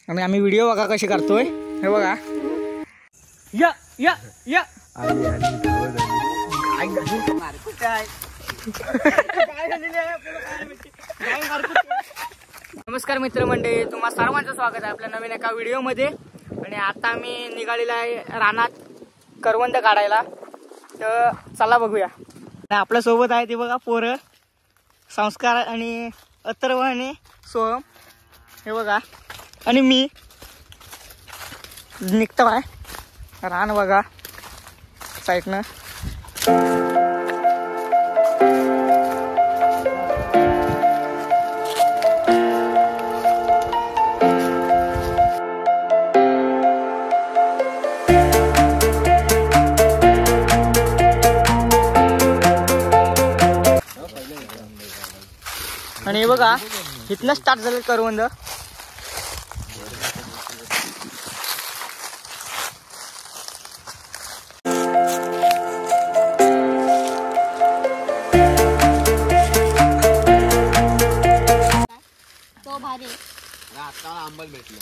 आणि आम्ही व्हिडिओ बघा कशी करतोय हे बघा। या या या आली नमस्कार मित्रमंडळी, तुम्हा सर्वांचं स्वागत आहे आपल्या नवीन एका व्हिडिओमध्ये। आणि आता आम्ही निघालेला आहे रानात करवंद काढायला, तर चला बघूया। आपल्या सोबत आहे ते बघा पोरं, संस्कार आणि अथर्व आणि सोहम हे बघा, आणि मी निघतो आहे रान बघा साईडनं। आणि हे बघा इथनं स्टार्ट झालं करवंद। तो भारी आता आंबल भेटलं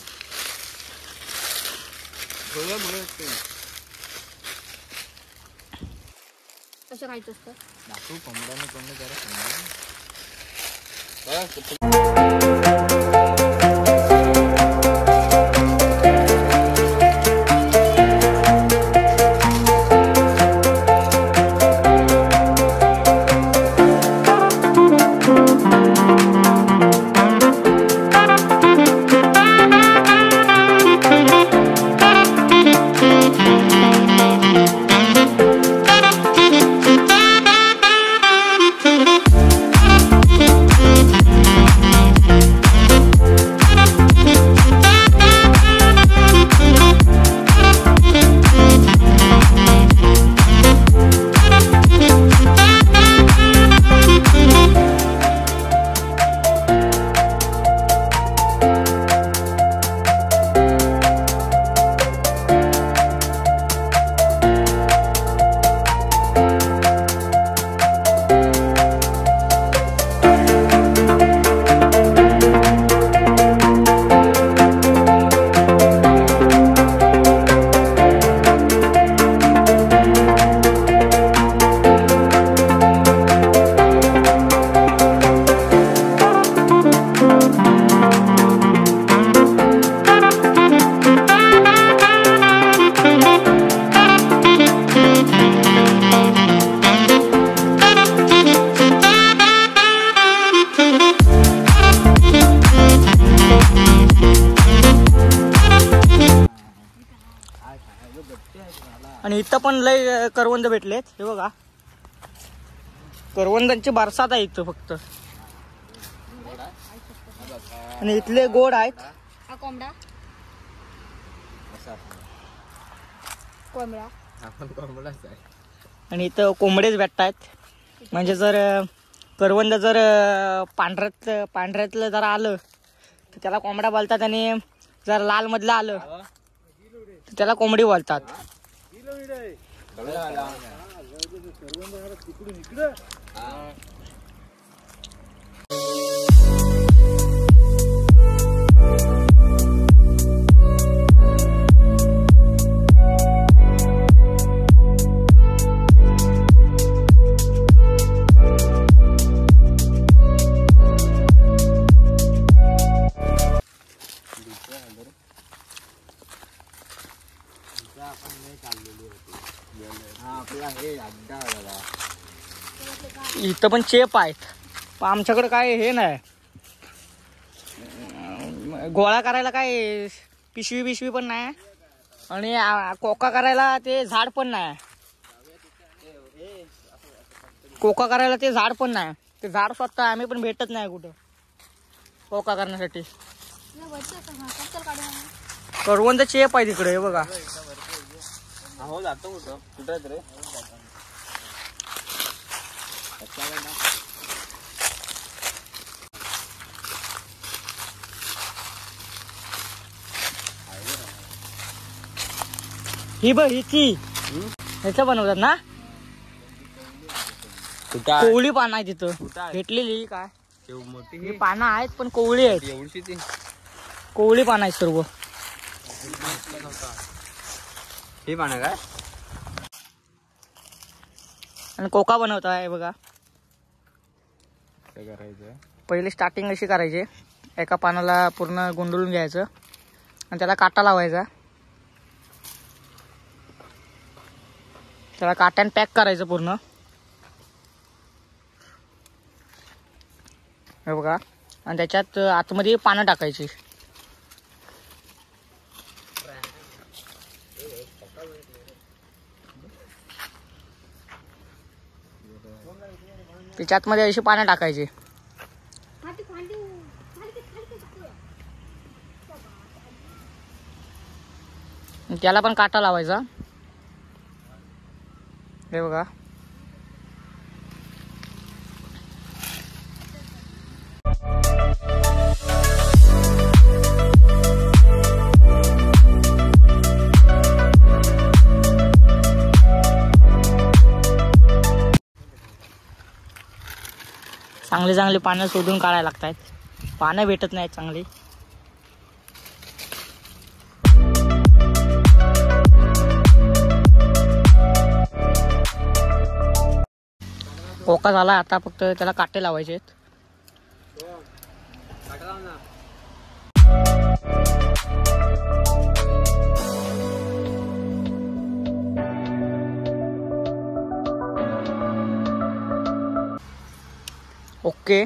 कसं खायचं असतं। दाखवू कोंबड्याने कोंबडी जरा आणि इथं पण लय करवंद भेटलेत हे बघा, करवंदांची बरसात आहे इथं फक्त। आणि इथले गोड आहेत। हा कोंबडा कोंबडा आपण कोंबडाच आहे। आणि इथं कोंबडेच भेटतायत, म्हणजे जर करवंद जर पांढऱ्यातलं जर आलं तर त्याला कोंबडा बोलतात, आणि जर लाल मधलं आलं तर त्याला कोंबडी बोलतात। इथं पण चेप आहेत, पण आमच्याकडे काय हे नाही, गोळा करायला काय पिशवी पण नाही, आणि कोका करायला ते झाड पण नाही, कोका करायला ते झाड पण नाही, ते झाड स्वतः आम्ही पण भेटत नाही कुठं कोका करण्यासाठी। करवंद चेप आहे तिकडे हे बघा। हो जातो कुठं कुठं रे ही बघ हिची ह्याचं बनवतात ना, कोवळी पानं आहे तिथं भेटलेली काय मोठी ही पानं आहेत पण कोवळी आहेत। एवढी ती कोवळी पानं आहेत सर्व. हे पानं काय आणि कोका बनवता आहे बघा. काय करायचं पहिले स्टार्टिंग अशी करायची, एका पानाला पूर्ण गुंडळून घ्यायचं आणि त्याला काटा लावायचा. त्याला काट्याने पॅक करायचं पूर्ण. हे बघा. आणि त्याच्यात आतमध्ये पानं टाकायची. त्याच्या आतमध्ये अशी पानं टाकायची. त्याला पण काटा लावायचा. हे बघा. चांगली चांगली पानं शोधून काढायला लागतात. पानं भेटत नाहीत चांगली. कोका झाला, आता फक्त त्याला काटे लावायचे आहेत. ओके.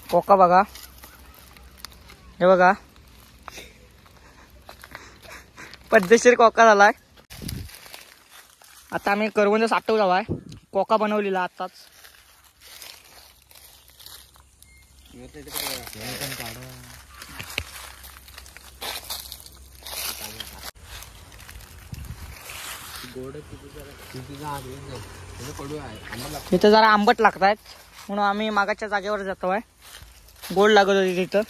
कोका बघा. हे बघा. पद्धतशीर कोका झालाय. आता आम्ही करवंद साठवला आहे. कोका बनवलेला आताच. तिथं जरा आंबट लागतायत म्हणून आम्ही मागाच्या जागेवर जातोय. गोड लागत होती तिथं.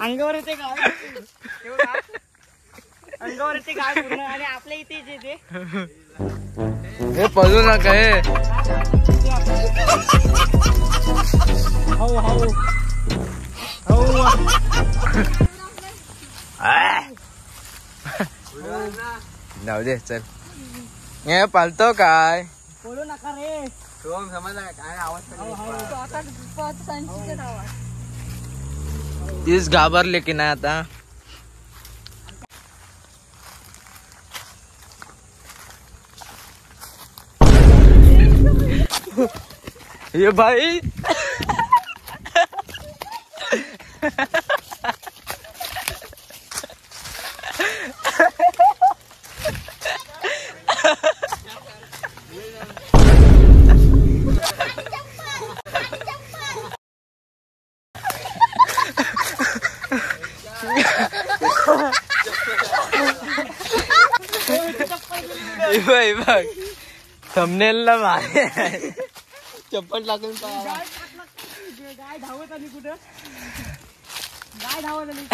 अंगावर येते गाय. अंगावर येते गाय पूर्ण. आणि आपल्या इथे जे ते हे पळू नका हे. हो हो हो. जाऊ दे चल. हे पालतो काय बोलू नका रे. समजला काय आवाज. आवाज. तीच घाबरले की नाही आता. ये भाई बघ थंबनेलला भारी आहे. चप्पल टाकून गाय धावत आली कुठं. गाय धावत आली.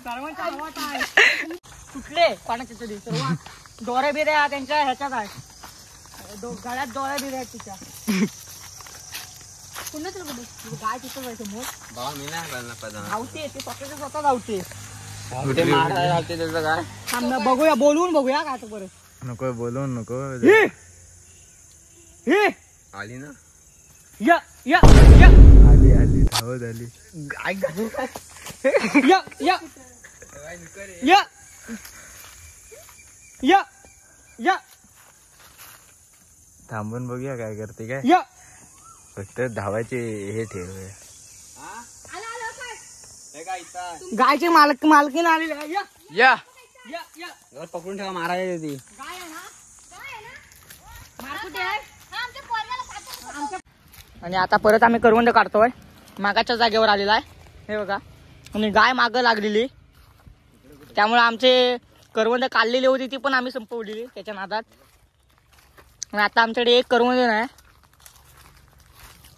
सर्वांचा आवाज आहे. कुठले पाण्याच्या तरी सर्व दोऱ्या बिऱ्या त्यांच्या ह्याच्यात आहे. गळ्यात दोऱ्या बिऱ्या आहेत तिच्या. पुन्हा गाय तिथं जायचं समोर मी नाही धावते. ते स्वतःच्या स्वतः धावते. त्याचं काय थांब ना, बघूया. बोलवून बघूया काय तर बरं. नको बोलवून नको. आली ना. या या या आली आली धावत आली. गाय घालून या या या या या थांबून बघूया काय करते काय. या फक्त धावाचे हे ठेव. गायची मालकीन आलेली आहे. या या या या पकडून ठेवा. मारायला ती गाय आहे ना. मार कुठे आहे? हा, आमच्या पोरगाला पाठव. आणि आता परत आम्ही करवंद काढतोय. मागाच्या जागेवर आलेला आहे. हे बघा. आणि गाय मागं लागलेली, त्यामुळे आमचे करवंद काढलेली होती ती पण आम्ही संपवलेली त्याच्या नादात. मग आता आमच्याकडे एक करवंद नाही,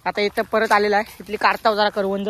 आता इथं परत आलेला आहे. इथली काढताव जरा करवंद.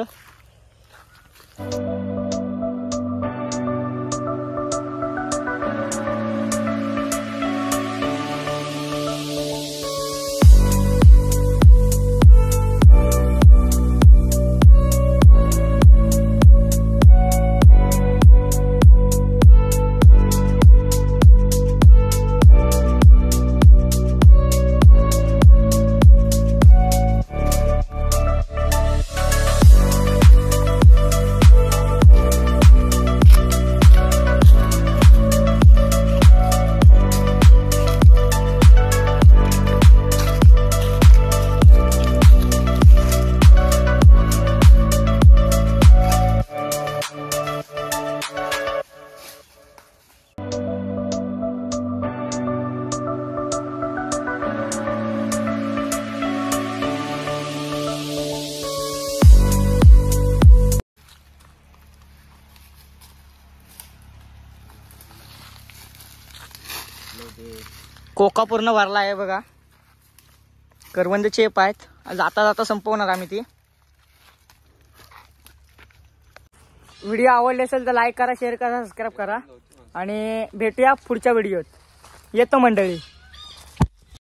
कोका पूर्ण भरला आहे बघा. करवंद चेप आहेत. जाता जाता संपवणार आम्ही ती. व्हिडिओ आवडले असेल तर लाईक करा, शेअर करा, सबस्क्राईब करा आणि भेटूया पुढच्या व्हिडिओत. येतो मंडळी.